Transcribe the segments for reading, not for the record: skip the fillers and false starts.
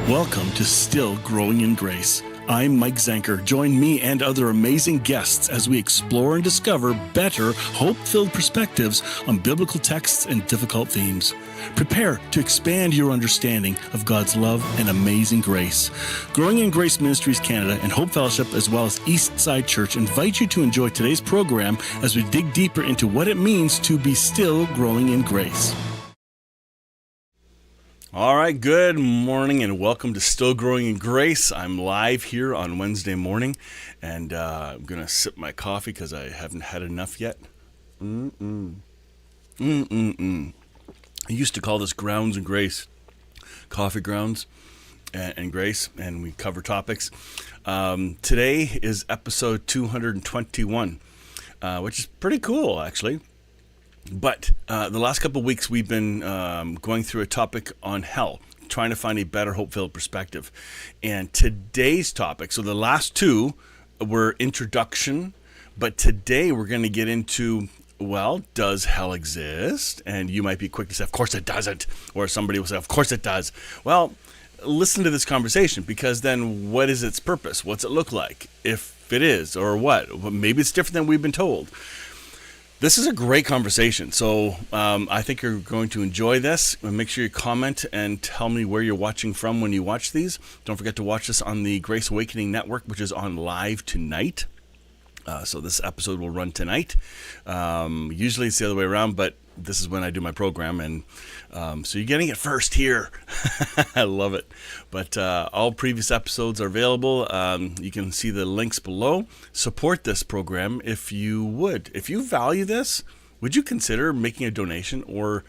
Welcome to Still Growing in Grace. I'm Mike Zanker. Join me and other amazing guests as we explore and discover better, hope-filled perspectives on biblical texts and difficult themes. Prepare to expand your understanding of God's love and amazing grace. Growing in Grace Ministries Canada and Hope Fellowship, as well as Eastside Church, invite you to enjoy today's program as we dig deeper into what it means to be still growing in grace. All right, good morning and welcome to Still Growing in Grace. I'm live here on Wednesday morning, and I'm going to sip my coffee because I haven't had enough yet. I used to call this Grounds and Grace, Coffee Grounds and Grace, and we cover topics. Today is episode 221, which is pretty cool, actually. But the last couple of weeks, we've been going through a topic on hell, trying to find a better hope-filled perspective. And today's topic, so the last two were introduction, but today we're going to get into, well, does hell exist? And you might be quick to say, of course it doesn't. Or somebody will say, of course it does. Well, listen to this conversation, because then what is its purpose? What's it look like? If it is, or what? Well, maybe it's different than we've been told. This is a great conversation, so I think you're going to enjoy this. Make sure you comment and tell me where you're watching from when you watch these. Don't forget to watch this on the Grace Awakening Network, which is on live tonight. So this episode will run tonight. Usually it's the other way around, but this is when I do my program, and so you're getting it first here. I love it. But all previous episodes are available. You can see the links below. Support this program if you would. If you value this, would you consider making a donation or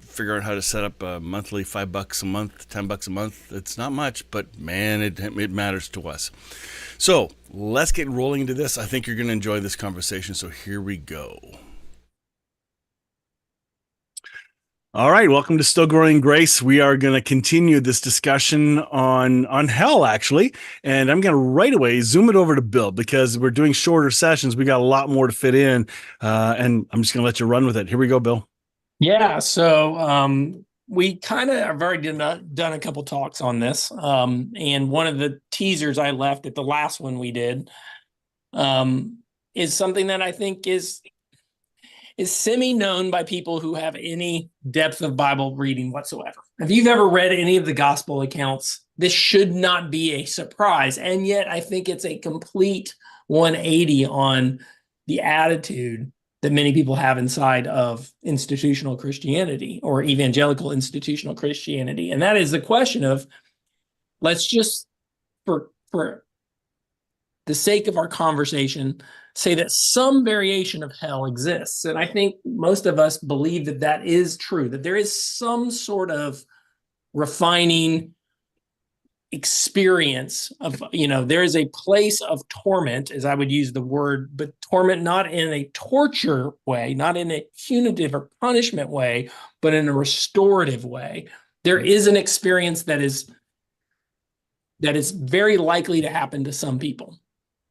figure out how to set up a monthly $5 a month, $10 a month? It's not much, but man, it matters to us. So let's get rolling into this. I think you're going to enjoy this conversation. So here we go. All right, welcome to Still Growing Grace. We are going to continue this discussion on hell, actually, and I'm going to right away zoom it over to Bill because we're doing shorter sessions. We got a lot more to fit in, and I'm just going to let you run with it. Here we go, Bill. Yeah, so we kind of have already done a couple talks on this, and one of the teasers I left at the last one we did is something that I think is semi-known by people who have any depth of Bible reading whatsoever. If you've ever read any of the gospel accounts, this should not be a surprise. And yet I think it's a complete 180 on the attitude that many people have inside of institutional Christianity or evangelical institutional Christianity. And that is the question of, let's just, for the sake of our conversation, say that some variation of hell exists. And I think most of us believe that that is true, that there is some sort of refining experience of, there is a place of torment, as I would use the word, but torment not in a torture way, not in a punitive or punishment way, but in a restorative way. There is an experience that is very likely to happen to some people,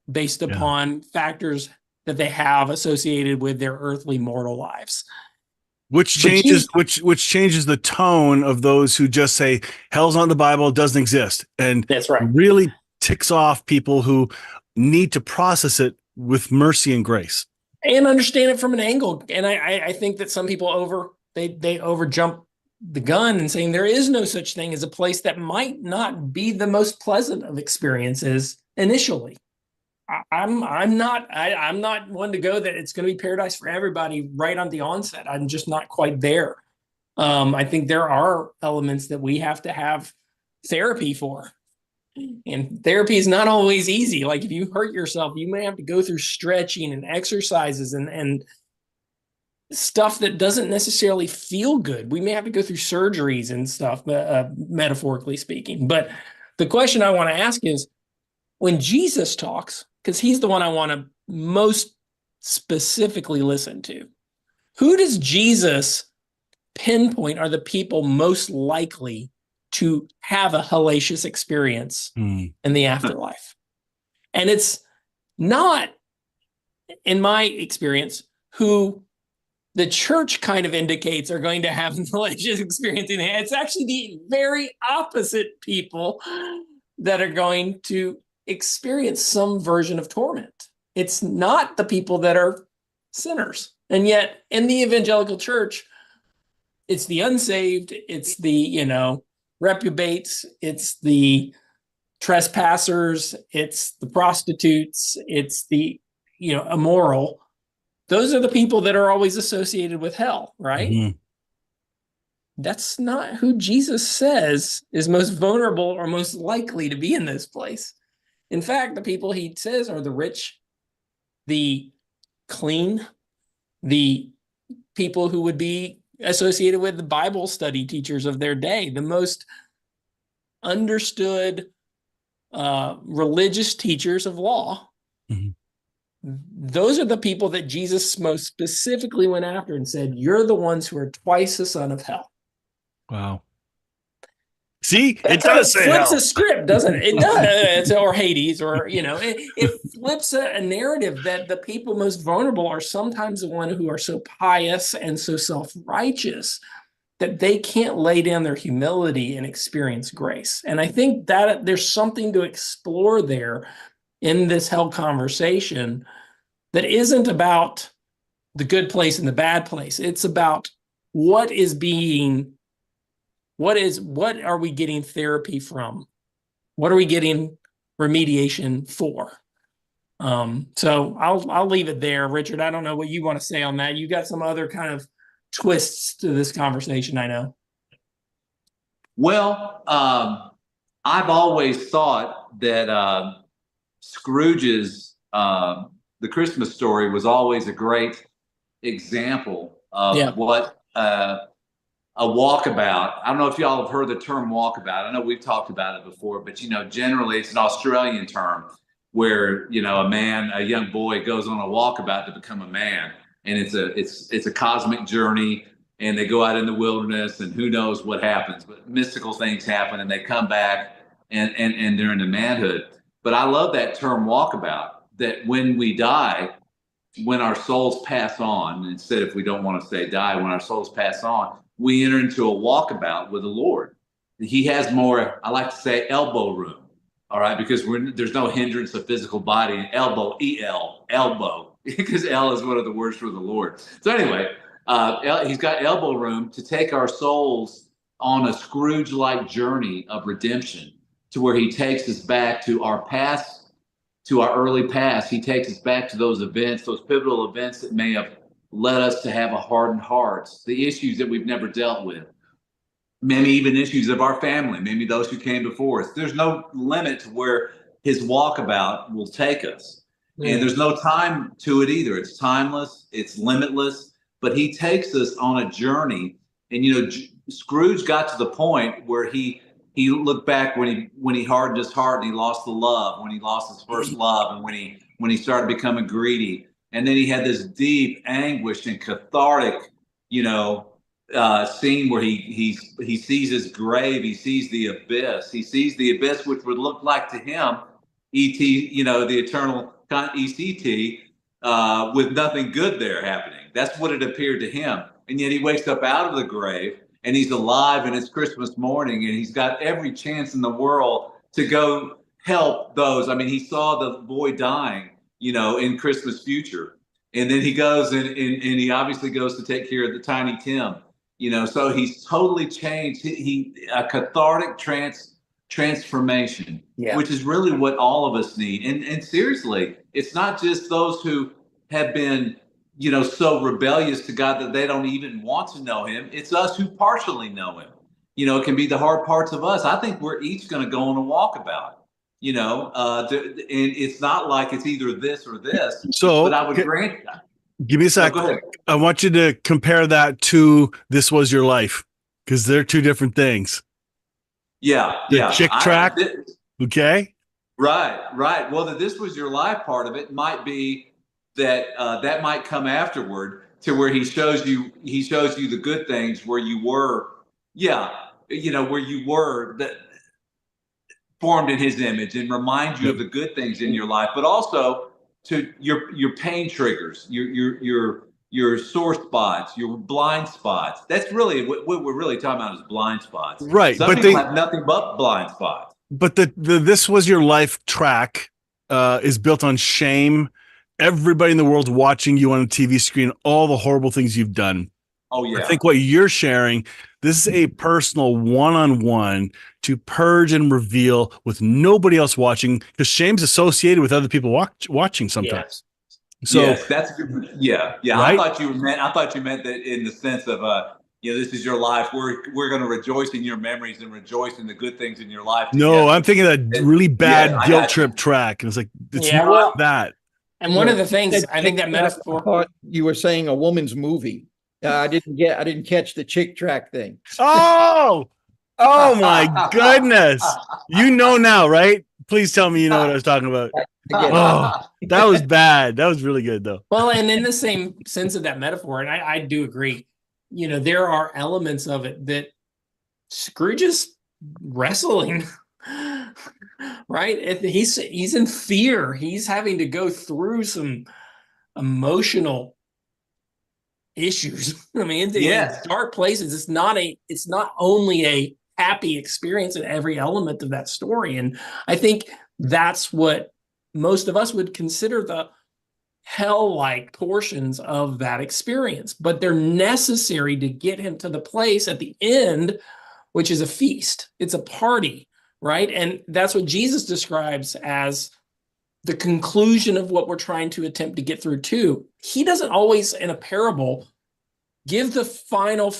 based upon factors that they have associated with their earthly mortal lives. Which changes the tone of those who just say hell's not in the Bible, it doesn't exist. And that's right. Really ticks off people who need to process it with mercy and grace. And understand it from an angle. And I think that some people they over jump the gun and saying there is no such thing as a place that might not be the most pleasant of experiences initially. I'm not one to go that it's going to be paradise for everybody right on the onset. I'm just not quite there. I think there are elements that we have to have therapy for, and therapy is not always easy. Like if you hurt yourself, you may have to go through stretching and exercises and stuff that doesn't necessarily feel good. We may have to go through surgeries and stuff, metaphorically speaking. But the question I want to ask is, when Jesus talks, because he's the one I want to most specifically listen to, who does Jesus pinpoint are the people most likely to have a hellacious experience in the afterlife? And it's not, in my experience, who the church kind of indicates are going to have religious experience in it. It's actually the very opposite people that are going to experience some version of torment. It's not the people that are sinners. And yet in the evangelical church, it's the unsaved, it's the, reprobates, it's the trespassers, it's the prostitutes, it's the, immoral. Those are the people that are always associated with hell, right? Mhm. That's not who Jesus says is most vulnerable or most likely to be in this place. In fact, the people he says are the rich, the clean, the people who would be associated with the Bible study teachers of their day, the most understood religious teachers of law. Mhm. Those are the people that Jesus most specifically went after and said, you're the ones who are twice the son of hell. Wow. See, That it kind does of say flips hell. a script, doesn't it? It does. Or Hades, or, it flips a narrative that the people most vulnerable are sometimes the one who are so pious and so self-righteous that they can't lay down their humility and experience grace. And I think that there's something to explore there in this hell conversation that isn't about the good place and the bad place. It's about what are we getting therapy from? What are we getting remediation for? So I'll leave it there, Richard. I don't know what you want to say on that. You got some other kind of twists to this conversation, I know. Well, I've always thought that Scrooge's The Christmas Story was always a great example of what a walkabout. I don't know if y'all have heard the term walkabout. I know we've talked about it before, but generally it's an Australian term where a young boy goes on a walkabout to become a man, and it's a cosmic journey, and they go out in the wilderness, and who knows what happens, but mystical things happen, and they come back, and they're into manhood. But I love that term walkabout. That when we die, when our souls pass on, instead if we don't want to say die, when our souls pass on, we enter into a walkabout with the Lord. He has more, I like to say, elbow room, all right, because there's no hindrance of physical body. Elbow, E-L, elbow, because L is one of the words for the Lord. So anyway, he's got elbow room to take our souls on a Scrooge-like journey of redemption, to where he takes us back to our past, to our early past. He takes us back to those events, those pivotal events that may have led us to have a hardened heart, the issues that we've never dealt with, maybe even issues of our family, maybe those who came before us. There's no limit to where his walkabout will take us. And there's no time to it either. It's timeless, it's limitless, but he takes us on a journey. And Scrooge got to the point where he looked back when he hardened his heart and he lost the love, when he lost his first love, and when he started becoming greedy. And then he had this deep anguish and cathartic, scene where he sees his grave, he sees the abyss, which would look like to him, E.T., the eternal ECT, with nothing good there happening. That's what it appeared to him. And yet he wakes up out of the grave and he's alive, and it's Christmas morning, and he's got every chance in the world to go help those. I mean, he saw the boy dying, in Christmas future. And then he goes and he obviously goes to take care of the Tiny Tim, so he's totally changed. He a cathartic transformation, which is really what all of us need. And seriously, it's not just those who have been, so rebellious to God that they don't even want to know him. It's us who partially know him. It can be the hard parts of us. I think we're each going to go on a walkabout. And it's not like it's either this or this. So, but I would grant. Give me a sec. Go ahead. I want you to compare that to This Was Your Life, because they're two different things. Yeah. The chick track. Okay. Right. Well, This Was Your Life part of it might be that that might come afterward, to where he shows you the good things where you were, where you were that formed in his image, and remind you of the good things in your life, but also to your pain triggers, your your sore spots, your blind spots. That's really what we're really talking about is blind spots. Right. Some people have nothing but blind spots. But the this was your life track is built on shame. Everybody in the world's watching you on a TV screen, all the horrible things you've done. Oh, yeah. I think what you're sharing, this is a personal one-on-one to purge and reveal with nobody else watching, because shame's associated with other people watching sometimes. Yes. So yes, that's yeah. Right? I thought you meant that in the sense of this is your life. We're going to rejoice in your memories and rejoice in the good things in your life. No, I'm thinking of that really bad guilt trip you. track. And it's like, it's not that. And one of the things, I think that metaphor. I thought you were saying a woman's movie. I didn't catch the chick track thing. Oh my goodness. You know now, right? Please tell me you know what I was talking about. Oh, that was bad. That was really good, though. Well, and in the same sense of that metaphor, and I do agree, there are elements of it that Scrooge is wrestling, right? He's in fear. He's having to go through some emotional issues. I mean, in dark places. It's not only a happy experience in every element of that story. And I think that's what most of us would consider the hell-like portions of that experience, but they're necessary to get him to the place at the end, which is a feast. It's a party, right? And that's what Jesus describes as the conclusion of what we're trying to attempt to get through too. He doesn't always, in a parable, give the final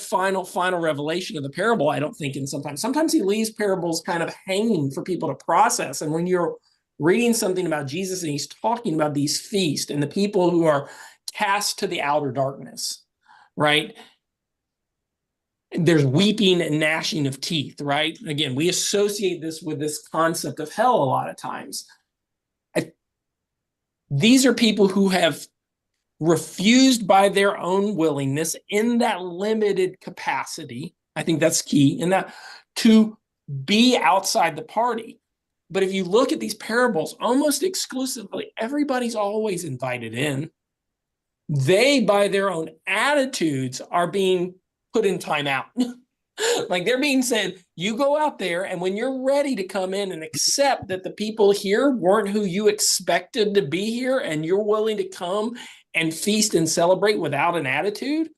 revelation of the parable, I don't think, and sometimes he leaves parables kind of hanging for people to process. And when you're reading something about Jesus and he's talking about these feasts and the people who are cast to the outer darkness, right? There's weeping and gnashing of teeth, right? Again, we associate this with this concept of hell a lot of times. These are people who have refused by their own willingness in that limited capacity. I think that's key in that to be outside the party. But if you look at these parables, almost exclusively, everybody's always invited in. They, by their own attitudes, are being put in timeout. Like they're being said, you go out there, and when you're ready to come in and accept that the people here weren't who you expected to be here, and you're willing to come and feast and celebrate without an attitude,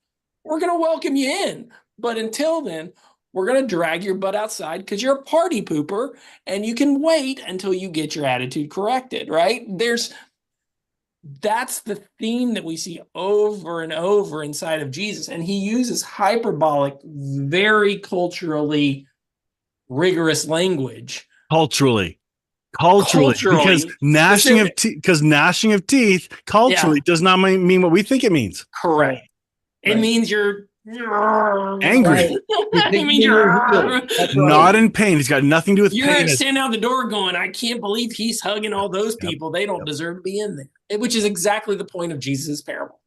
we're going to welcome you in. But until then, we're going to drag your butt outside because you're a party pooper, and you can wait until you get your attitude corrected, right? That's the theme that we see over and over inside of Jesus. And he uses hyperbolic, very culturally rigorous language. Culturally. Because gnashing of teeth culturally does not mean what we think it means. Correct. It means you're angry. It means you're not in pain. It's got nothing to do with you're pain. You're standing out the door going, I can't believe he's hugging all those people. They don't deserve to be in there. Which is exactly the point of Jesus' parable.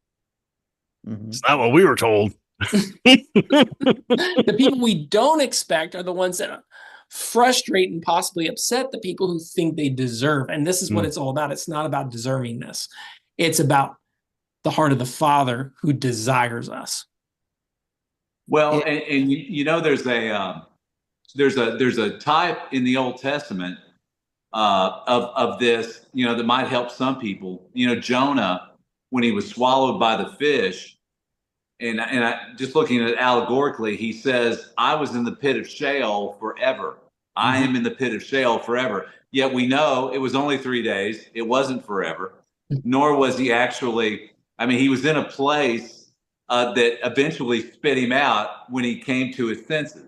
Mm-hmm. It's not what we were told. The people we don't expect are the ones that frustrate and possibly upset the people who think they deserve. And this is what it's all about. It's not about deservingness. It's about the heart of the Father who desires us. Well, and there's a type in the Old Testament of this, that might help some people. Jonah, when he was swallowed by the fish, and I just looking at it allegorically, he says, "I was in the pit of Sheol forever. I am in the pit of Sheol forever." Yet we know it was only 3 days. It wasn't forever, nor was he actually. I mean, he was in a place that eventually spit him out when he came to his senses.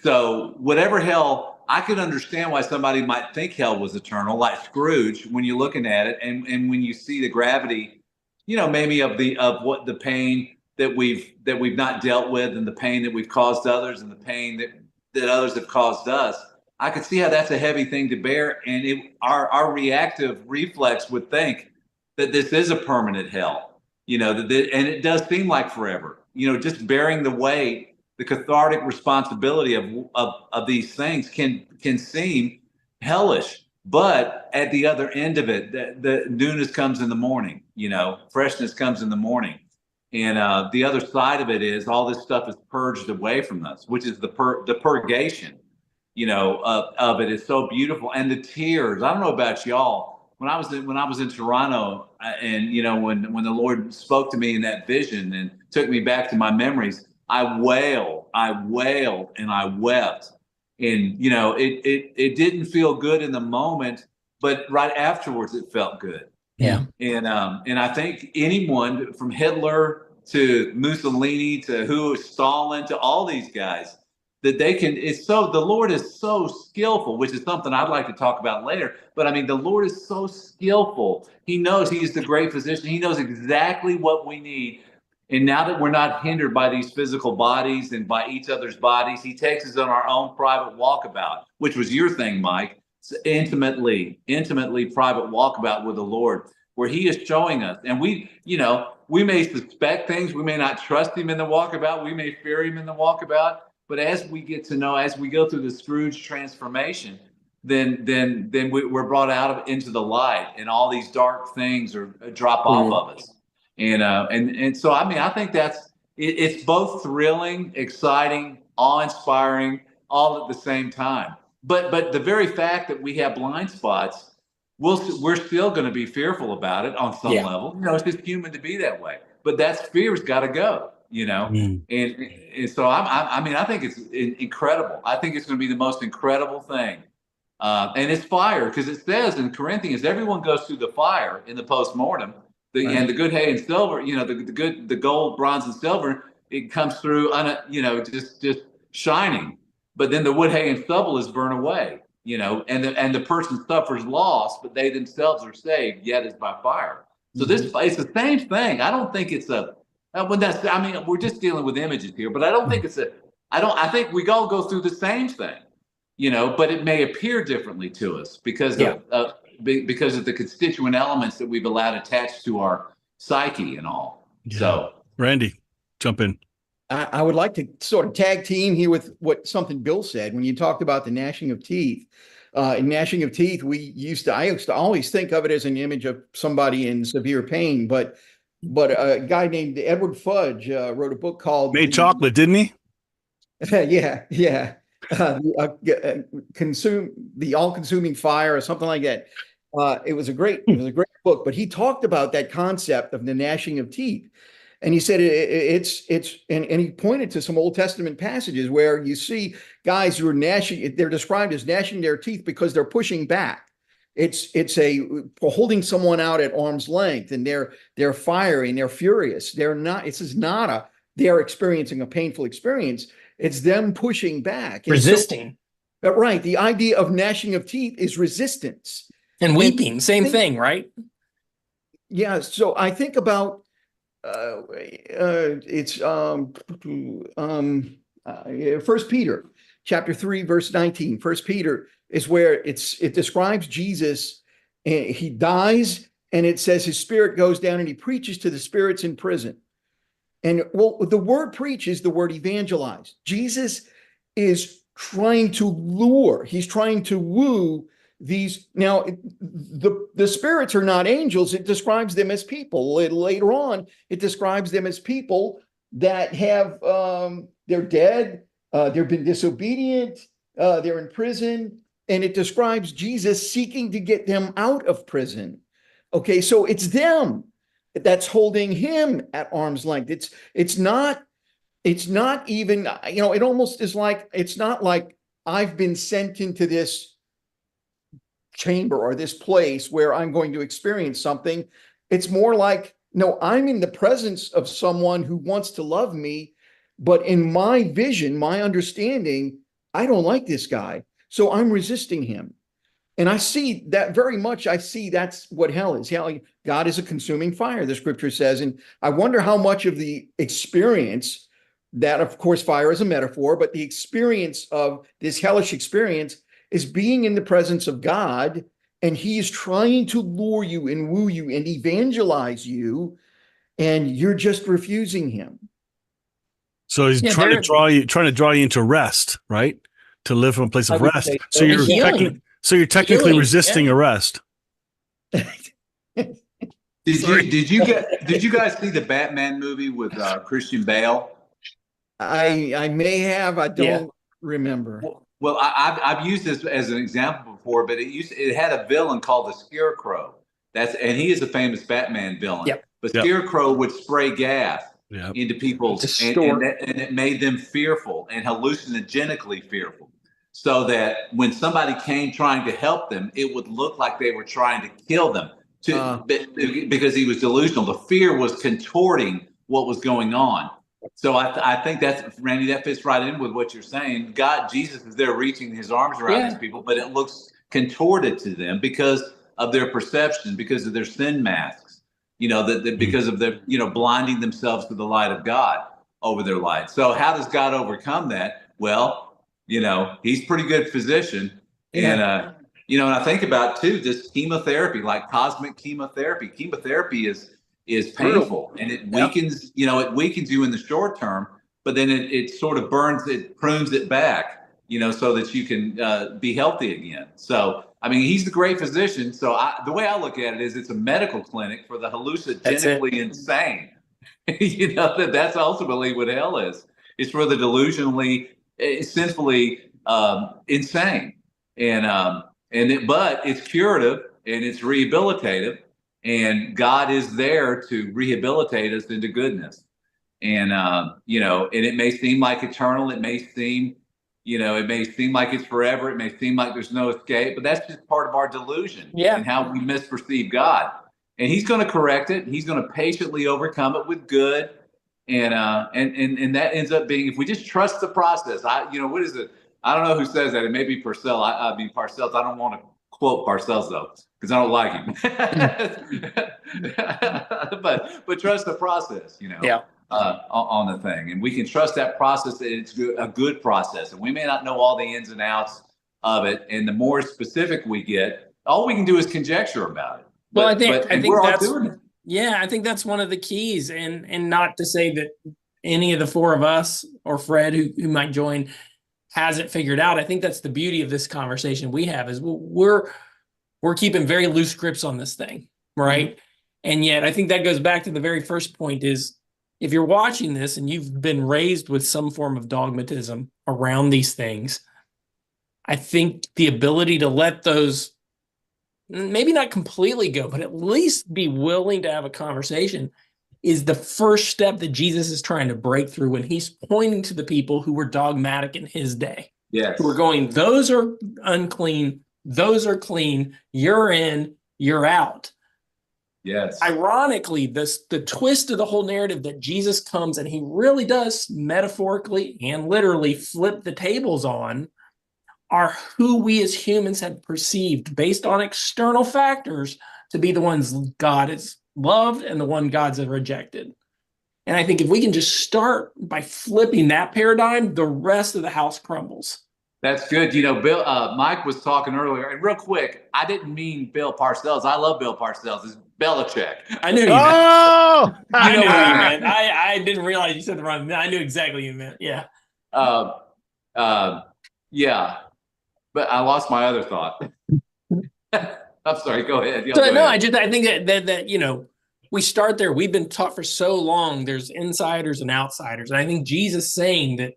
So whatever hell, I can understand why somebody might think hell was eternal, like Scrooge, when you're looking at it, and when you see the gravity, maybe of what the pain that we've not dealt with, and the pain that we've caused others, and the pain that others have caused us. I could see how that's a heavy thing to bear, and our reactive reflex would think that this is a permanent hell, and it does seem like forever. Just bearing the weight, the cathartic responsibility of these things can seem hellish. But at the other end of it, the newness comes in the morning, freshness comes in the morning. And the other side of it is all this stuff is purged away from us, which is the purgation, of it is so beautiful. And the tears, I don't know about y'all, when I was in Toronto, and when the Lord spoke to me in that vision and took me back to my memories, I wailed, and I wept. And it didn't feel good in the moment, but right afterwards it felt good. Yeah. And I think anyone from Hitler to Mussolini to Stalin to all these guys, that the Lord is so skillful, which is something I'd like to talk about later. But I mean, the Lord is so skillful. He knows He's the great physician. He knows exactly what we need. And now that we're not hindered by these physical bodies and by each other's bodies, He takes us on our own private walkabout, which was your thing, Mike. It's intimately private walkabout with the Lord, where He is showing us. And we may suspect things. We may not trust Him in the walkabout. We may fear Him in the walkabout. But as we get to know, as we go through the Scrooge transformation, then we're brought out into the light, and all these dark things drop off of us. And so, I mean, I think it's both thrilling, exciting, awe-inspiring, all at the same time. But the very fact that we have blind spots, we're still going to be fearful about it on some level. It's just human to be that way. But that fear's got to go. And so I think it's incredible. I think it's going to be the most incredible thing. And it's fire, because it says in Corinthians, everyone goes through the fire in the postmortem. And the good hay and silver, the gold, bronze, and silver, it comes through, just shining. But then the wood, hay, and stubble is burned away, and the person suffers loss, but they themselves are saved, yet is by fire. So it's the same thing. I don't think it's we're just dealing with images here, but I don't think I think we all go through the same thing, but it may appear differently to us because of the constituent elements that we've allowed attached to our psyche and all. Yeah. So, Randy, jump in. I would like to sort of tag team here with something Bill said when you talked about the gnashing of teeth. In gnashing of teeth, I used to always think of it as an image of somebody in severe pain, but a guy named Edward Fudge wrote a book called Made chocolate, didn't he? Yeah. The all-consuming fire or something like that. It was a great book, but he talked about that concept of the gnashing of teeth. And he said and he pointed to some Old Testament passages where you see guys who are gnashing, they're described as gnashing their teeth because they're pushing back. It's holding someone out at arm's length, and they're fiery and they're furious. They're experiencing a painful experience. It's them pushing back. Resisting. Right. The idea of gnashing of teeth is resistance. And weeping, same thing, right? Yeah. So I think about First Peter chapter 3, verse 19. First Peter is where it describes Jesus, and he dies, and it says his spirit goes down and he preaches to the spirits in prison. And the word preach is the word evangelize. Jesus is trying to lure, he's trying to woo these. Now, the spirits are not angels. It describes them as people. Later on, it describes them as people that have, they're dead, they've been disobedient, they're in prison, and it describes Jesus seeking to get them out of prison. Okay, so it's them that's holding him at arm's length. It's not even, it almost is like, it's not like I've been sent into this chamber or this place where I'm going to experience something. It's more like, no, I'm in the presence of someone who wants to love me, but in my vision, my understanding, I don't like this guy, so I'm resisting him. And I see that very much. I see that's what hell is. God is a consuming fire, the scripture says. And I wonder how much of the experience, that of course fire is a metaphor, but the experience of this hellish experience is being in the presence of God, and he is trying to lure you and woo you and evangelize you, and you're just refusing him. So he's trying to draw you into rest, right? To live from a place of rest. So you're So you're technically Healing, resisting yeah. arrest. Did you guys see the Batman movie with Christian Bale? I may have, I Yeah. don't remember. Well, I've used this as an example before, but it had a villain called the Scarecrow. And he is a famous Batman villain. Yep. But Yep. Scarecrow would spray gas Yep. into people, and it made them fearful and hallucinogenically fearful. So that when somebody came trying to help them, it would look like they were trying to kill them because he was delusional. The fear was contorting what was going on. So I think that's, Randy, that fits right in with what you're saying. Jesus is there reaching his arms around these people, but it looks contorted to them because of their perception, because of their sin masks, because of their, blinding themselves to the light of God over their light. So how does God overcome that? Well, he's a pretty good physician. Yeah. And I think about too, this chemotherapy, like cosmic chemotherapy. Chemotherapy is painful and it weakens, it weakens you in the short term, but then it sort of prunes it back, so that you can be healthy again. So, I mean, he's the great physician. So the way I look at it is it's a medical clinic for the hallucinogenically insane. That's ultimately what hell is. It's for the delusionally, sinfully insane. But it's curative and it's rehabilitative. And God is there to rehabilitate us into goodness. And, and it may seem like eternal. It may seem, like it's forever. It may seem like there's no escape, but that's just part of our delusion and how we misperceive God. And he's going to correct it. He's going to patiently overcome it with good. And that ends up being, if we just trust the process, what is it? I don't know who says that. It may be Parcells. Parcells. I don't want to quote Parcells though, because I don't like him. but trust the process, on the thing, and we can trust that process that it's a good process, and we may not know all the ins and outs of it. And the more specific we get, all we can do is conjecture about it. Well, I think that's doing it. Yeah, I think that's one of the keys, and not to say that any of the four of us or Fred who might join has it figured out. I think that's the beauty of this conversation we have is we're keeping very loose grips on this thing, right? Mm-hmm. And yet I think that goes back to the very first point is if you're watching this and you've been raised with some form of dogmatism around these things, I think the ability to let those maybe not completely go, but at least be willing to have a conversation is the first step that Jesus is trying to break through when he's pointing to the people who were dogmatic in his day. Yes. Who were going, those are unclean, those are clean, you're in, you're out. Yes. Ironically, the twist of the whole narrative that Jesus comes and he really does metaphorically and literally flip the tables on are who we as humans had perceived based on external factors to be the ones God has loved and the one God's rejected. And I think if we can just start by flipping that paradigm, the rest of the house crumbles. That's good. Bill, Mike was talking earlier, and real quick, I didn't mean Bill Parcells. I love Bill Parcells. It's Belichick. I knew you meant. Oh, I knew what you meant. I didn't realize you said the wrong. I knew exactly what you meant. Yeah. Yeah. But I lost my other thought. I'm sorry. Go ahead. I think that we start there. We've been taught for so long. There's insiders and outsiders, and I think Jesus saying that.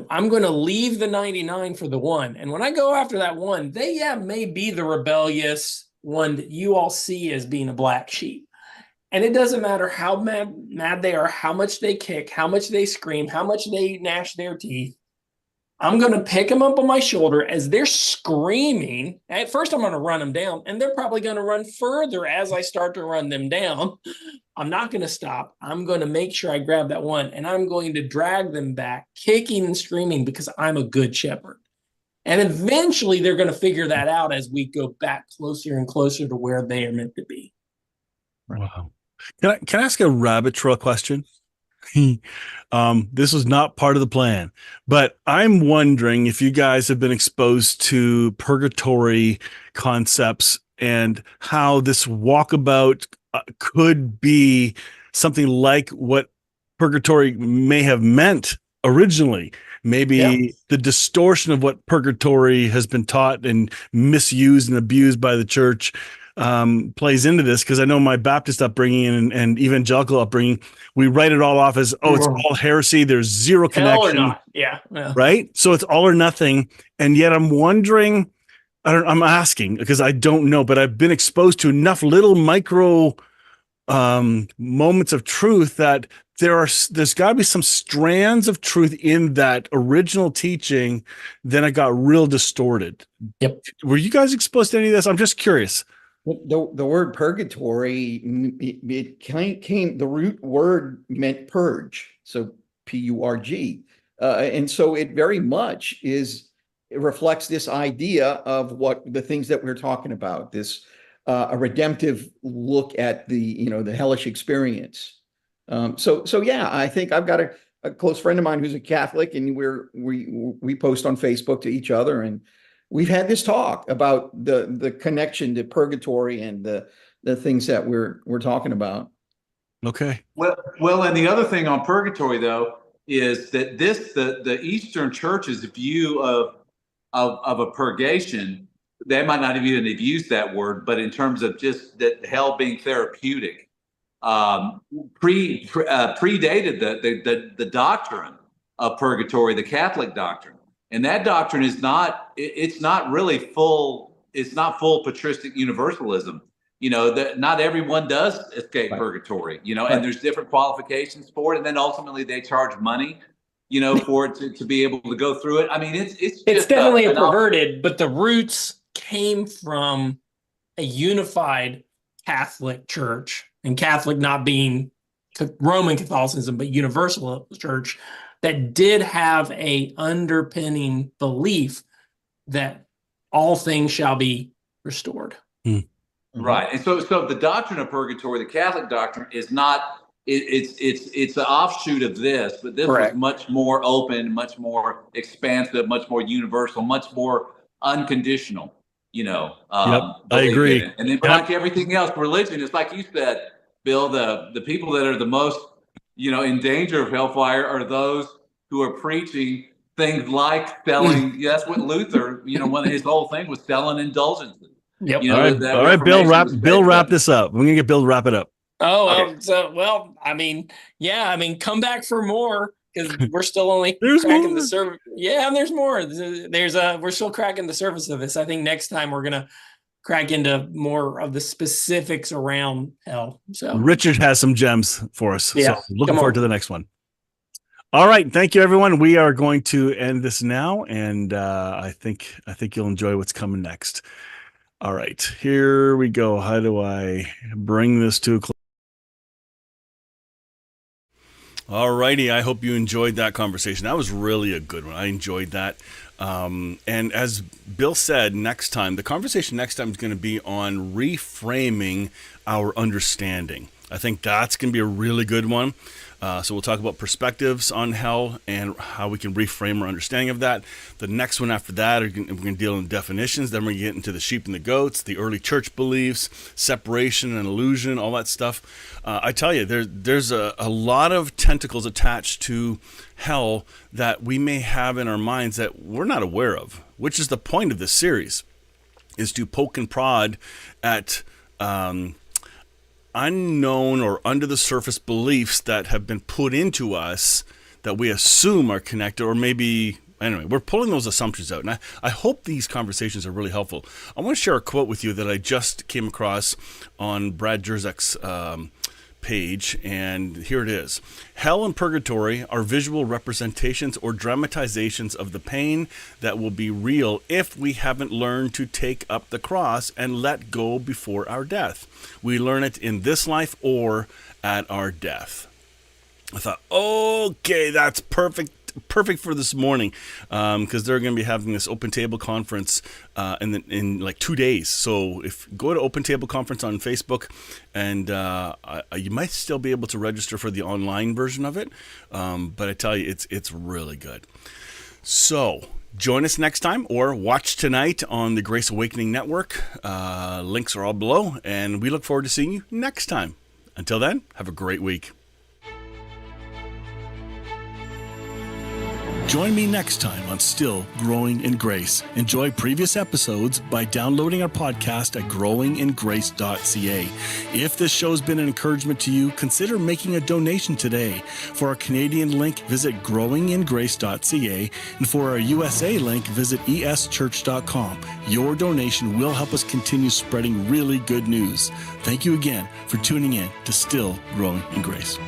I'm going to leave the 99 for the one. And when I go after that one, they may be the rebellious one that you all see as being a black sheep. And it doesn't matter how mad they are, how much they kick, how much they scream, how much they gnash their teeth. I'm going to pick them up on my shoulder as they're screaming. At first, I'm going to run them down, and they're probably going to run further as I start to run them down. I'm not going to stop. I'm going to make sure I grab that one, and I'm going to drag them back, kicking and screaming because I'm a good shepherd. And eventually, they're going to figure that out as we go back closer and closer to where they are meant to be. Wow. Can I ask a rabbit trail question? This was not part of the plan, but I'm wondering if you guys have been exposed to purgatory concepts and how this walkabout could be something like what purgatory may have meant originally. maybe the distortion of what purgatory has been taught and misused and abused by the church plays into this. Because I know my Baptist upbringing and evangelical upbringing, we write it all off as, oh, it's all heresy. There's zero Hell or connection. not. Yeah. Right. So it's all or nothing. And yet I'm wondering, I'm asking because I don't know, but I've been exposed to enough little micro moments of truth that there's got to be some strands of truth in that original teaching. Then it got real distorted. Yep. Were you guys exposed to any of this? I'm just curious. The word purgatory, it came, the root word meant purge. So P-U-R-G. And so it very much it reflects this idea of what the things that we're talking about, this a redemptive look at the hellish experience. So yeah, I think I've got a close friend of mine who's a Catholic, and we post on Facebook to each other, and we've had this talk about the connection to purgatory and the things that we're talking about. Okay. Well, and the other thing on purgatory though is that the Eastern Church's view of a purgation, they might not even have used that word, but in terms of just that hell being therapeutic, predated the doctrine of purgatory, the Catholic doctrine, and that doctrine is not. It's not really full. It's not full patristic universalism. That not everyone does escape purgatory. And there's different qualifications for it, and then ultimately they charge money. For it to be able to go through it. I mean, it's definitely perverted, but the roots came from a unified Catholic Church, and Catholic not being Roman Catholicism, but universal church that did have a underpinning belief that all things shall be restored. Right. And so the doctrine of purgatory, the Catholic doctrine, is not. It's an offshoot of this, but this was much more open, much more expansive, much more universal, much more unconditional. Yep, I agree. And then, like everything else, religion is like you said, Bill. The people that are the most, in danger of hellfire are those who are preaching things like selling. That's what Luther, one of his whole thing was selling indulgences. Yep. All right, Bill, wrap this up. We're gonna get Bill to wrap it up. Come back for more, because we're still only cracking the surface. Yeah, and there's more. We're still cracking the surface of this. I think next time we're gonna crack into more of the specifics around hell. So Richard has some gems for us. Yeah, so looking forward to the next one. All right, thank you, everyone. We are going to end this now, and I think you'll enjoy what's coming next. All right, here we go. How do I bring this to a close? All righty. I hope you enjoyed that conversation. That was really a good one. I enjoyed that. And as Bill said, the conversation next time is going to be on reframing our understanding. I think that's going to be a really good one. So we'll talk about perspectives on hell and how we can reframe our understanding of that. The next one after that, we're going to deal in definitions. Then we're going to get into the sheep and the goats, the early church beliefs, separation and illusion, all that stuff. I tell you, there's a lot of tentacles attached to hell that we may have in our minds that we're not aware of, which is the point of this series, is to poke and prod at unknown or under the surface beliefs that have been put into us that we assume are connected, or maybe, anyway, we're pulling those assumptions out. And I hope these conversations are really helpful. I want to share a quote with you that I just came across on Brad Jerzek's page, and here it is. Hell and purgatory are visual representations or dramatizations of the pain that will be real if we haven't learned to take up the cross and let go before our death. We learn it in this life or at our death. I thought, okay, that's perfect for this morning, because they're going to be having this Open Table Conference in like 2 days. So go to Open Table Conference on Facebook, and you might still be able to register for the online version of it. But I tell you, it's really good. So join us next time, or watch tonight on the Grace Awakening Network. Links are all below, and we look forward to seeing you next time. Until then, have a great week. Join me next time on Still Growing in Grace. Enjoy previous episodes by downloading our podcast at growingingrace.ca. If this show's been an encouragement to you, consider making a donation today. For our Canadian link, visit growingingrace.ca, and for our USA link, visit eschurch.com. Your donation will help us continue spreading really good news. Thank you again for tuning in to Still Growing in Grace.